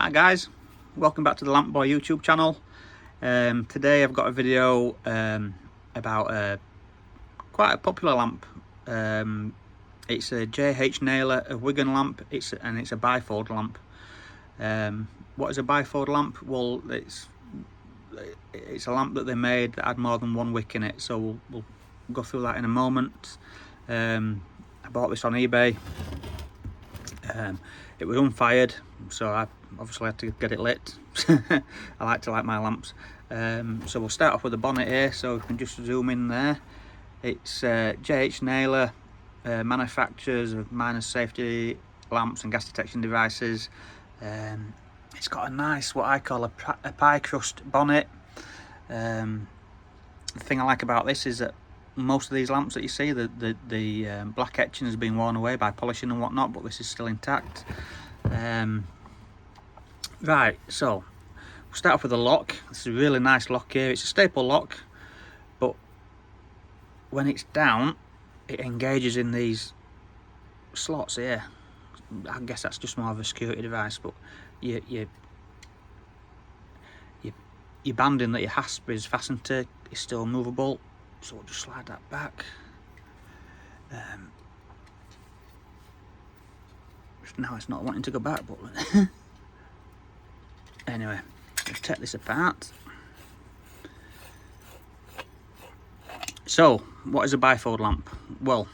Hi guys, welcome back to the Lamp Boy YouTube channel. Today I've got a video about quite a popular lamp. It's a JH Naylor, a Wigan lamp. It's a bifold lamp. What is a bifold lamp? Well, it's a lamp that they made that had more than one wick in it. So we'll go through that in a moment. I bought this on eBay. It was unfired, so I obviously had to get it lit. I like to light my lamps. So we'll start off with the bonnet here, so we can just zoom in there. It's JH Naylor, manufacturers of miners safety lamps and gas detection devices. It's got a nice, what I call a pie crust bonnet. The thing I like about this is that most of these lamps that you see, the black etching has been worn away by polishing and whatnot, but this is still intact. Right, so we'll start off with the lock. This is a really nice lock here. It's a staple lock, but when it's down, it engages in these slots here. I guess that's just more of a security device, but your banding that your hasp is fastened to is still movable. So we'll just slide that back. Now it's not wanting to go back, but anyway, let's take this apart. So, what is a bifold lamp? Well,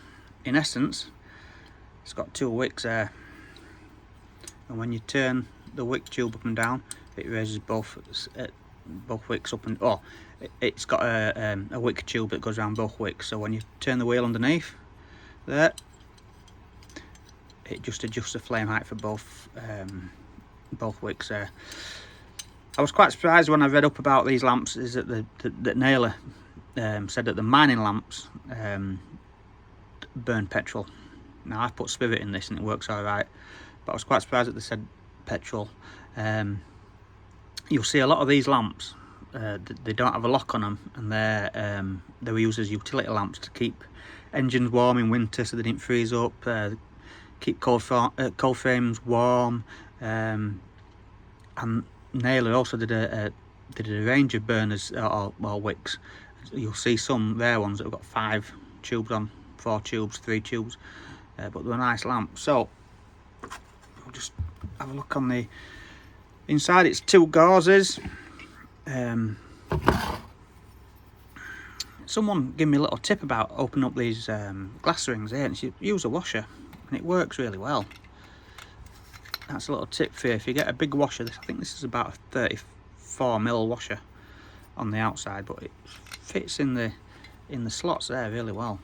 in essence, it's got two wicks there, and when you turn the wick tube up and down, it raises both wicks up and it's got a wick tube that goes around both wicks. So when you turn the wheel underneath there, it just adjusts the flame height for both wicks there. I was quite surprised when I read up about these lamps, is that that Naylor said that the mining lamps burn petrol. Now I've put spirit in this and it works alright, but I was quite surprised that they said petrol. You'll see a lot of these lamps, they don't have a lock on them, and they were used as utility lamps to keep engines warm in winter so they didn't freeze up, keep cold frames warm. And Naylor also did a range of burners or wicks. You'll see some rare ones that have got 5 tubes on, 4 tubes, 3 tubes, but they're a nice lamp. So we'll just have a look on the inside. It's 2 gauzes. Someone gave me a little tip about opening up these glass rings here, and you use a washer and it works really well. That's a little tip for you. If you get a big washer, I think this is about a 34mm washer on the outside, but it fits in the slots there really well.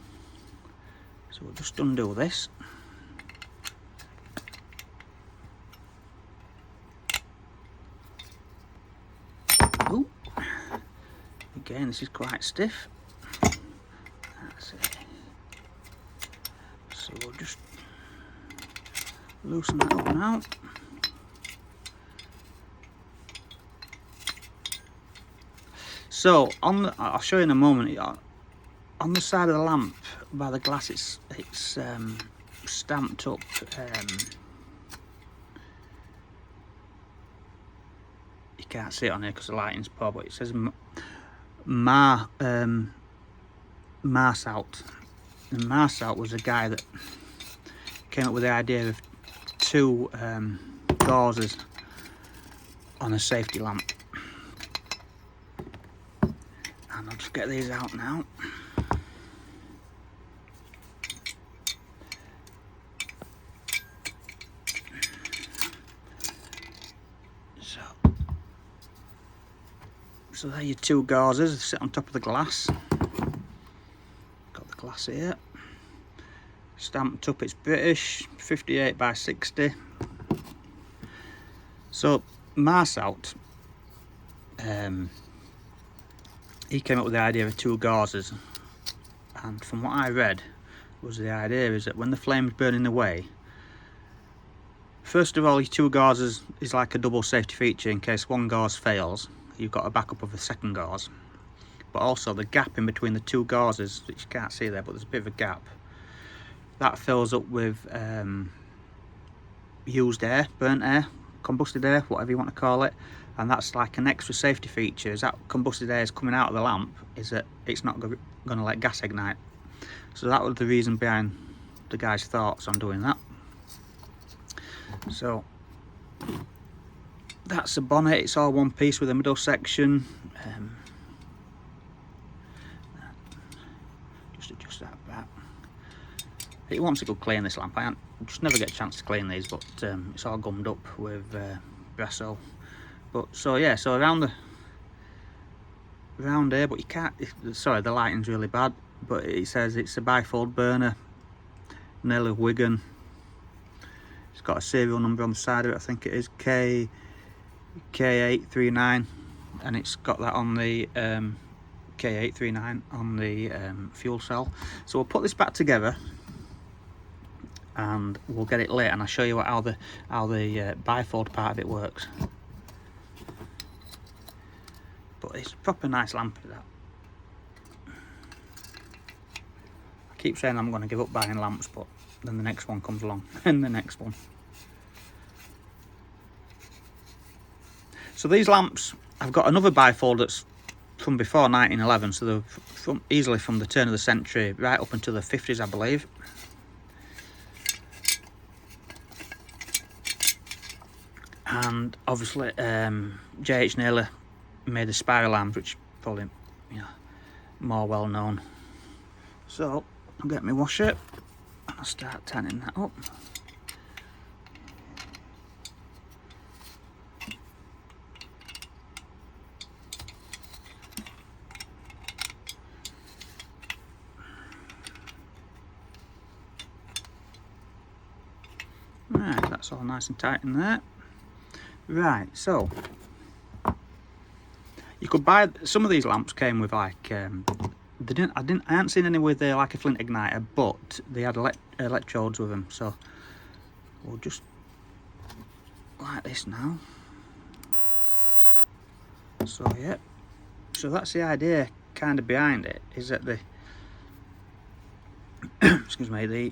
So we'll just undo this. Ooh. Again, this is quite stiff. That's it. So we'll just loosen that up now. So I'll show you in a moment. On the side of the lamp by the glass, it's stamped up. You can't see it on here because the lighting's poor, but it says Marsalt. And Marsalt was a guy that came up with the idea of 2 gauzes on a safety lamp. And I'll just get these out now. So there are your 2 gauzes, they sit on top of the glass. Got the glass here. Stamped up, it's British, 58 by 60. So Marsalt, he came up with the idea of 2 gauzes, and from what I read, was the idea is that when the flame's burning away, first of all, your 2 gauzes is like a double safety feature. In case one gauze fails, you've got a backup of a second gauze. But also the gap in between the 2 gauzes, which you can't see there, but there's a bit of a gap, that fills up with used air, burnt air, combusted air, whatever you want to call it, and that's like an extra safety feature. Is that combusted air is coming out of the lamp, is that it's not going to let gas ignite. So that was the reason behind the guy's thoughts on doing that. So that's the bonnet. It's all one piece with the middle section. Just adjust that back. It wants a good clean, this lamp. I just never get a chance to clean these, but it's all gummed up with Brasso. But so yeah, so around here, but you can't. Sorry, the lighting's really bad. But it says it's a bifold burner, Naylor Wigan. It's got a serial number on the side of it. I think it is K839, and it's got that on the K839 on the fuel cell. So we'll put this back together and we'll get it lit, and I'll show you how the bifold part of it works. But it's a proper nice lamp, that. I keep saying I'm going to give up buying lamps, but then the next one comes along, and the next one. So these lamps, I've got another bifold that's from before 1911, so they're easily from the turn of the century right up until the 50s, I believe. And obviously J.H. Naylor made the spiral lamps, which probably, you know, more well known. So I'll get my washer and I'll start tanning that up. Right, that's all nice and tight in there. Right, so you could buy some of these lamps. Came with like I hadn't seen any with like a flint igniter, but they had electrodes with them. So we'll just like this now. So yeah, so that's the idea kind of behind it, is that the excuse me, the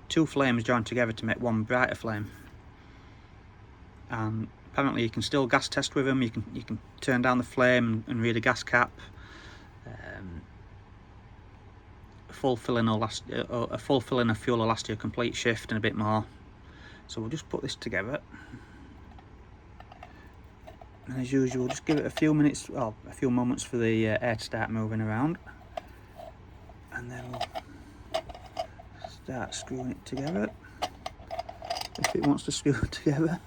two flames joined together to make one brighter flame. And apparently you can still gas test with them. You can turn down the flame and read a gas cap. Full filling will last, a full filling of fuel will last you a complete shift and a bit more. So we'll just put this together, and as usual, just give it a few minutes, well, a few moments for the air to start moving around, and then we'll start screwing it together if it wants to screw it together.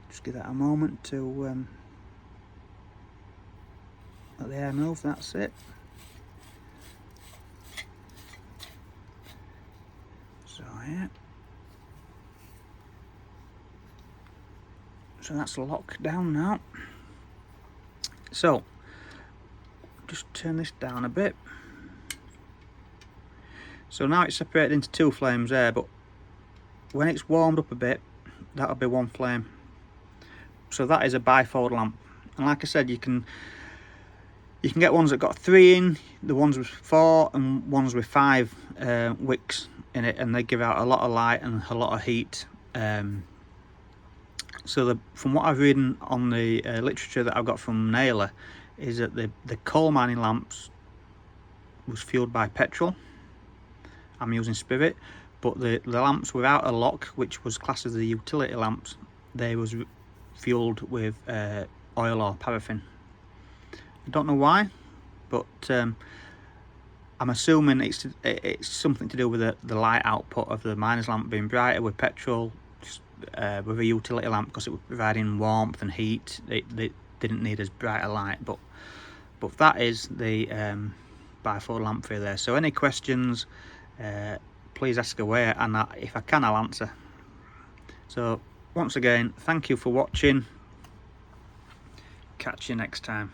Just give that a moment to let the air move. That's it. So yeah, so that's locked down now. So just turn this down a bit. So now it's separated into two flames there, but when it's warmed up a bit, that'll be one flame. So that is a bifold lamp, and like I said, you can get ones that got 3 in, the ones with 4, and ones with 5 wicks in it, and they give out a lot of light and a lot of heat. So from what I've read on the literature that I've got from Naylor, is that the coal mining lamps was fueled by petrol. I'm using spirit, but the lamps without a lock, which was classed as the utility lamps, they was fueled with oil or paraffin. I don't know why, but I'm assuming it's something to do with the light output of the miner's lamp being brighter with petrol, with a utility lamp, because it was providing warmth and heat. They didn't need as bright a light, but that is the bifold lamp for you there. So any questions, please ask away, and if I can, I'll answer. So once again, thank you for watching. Catch you next time.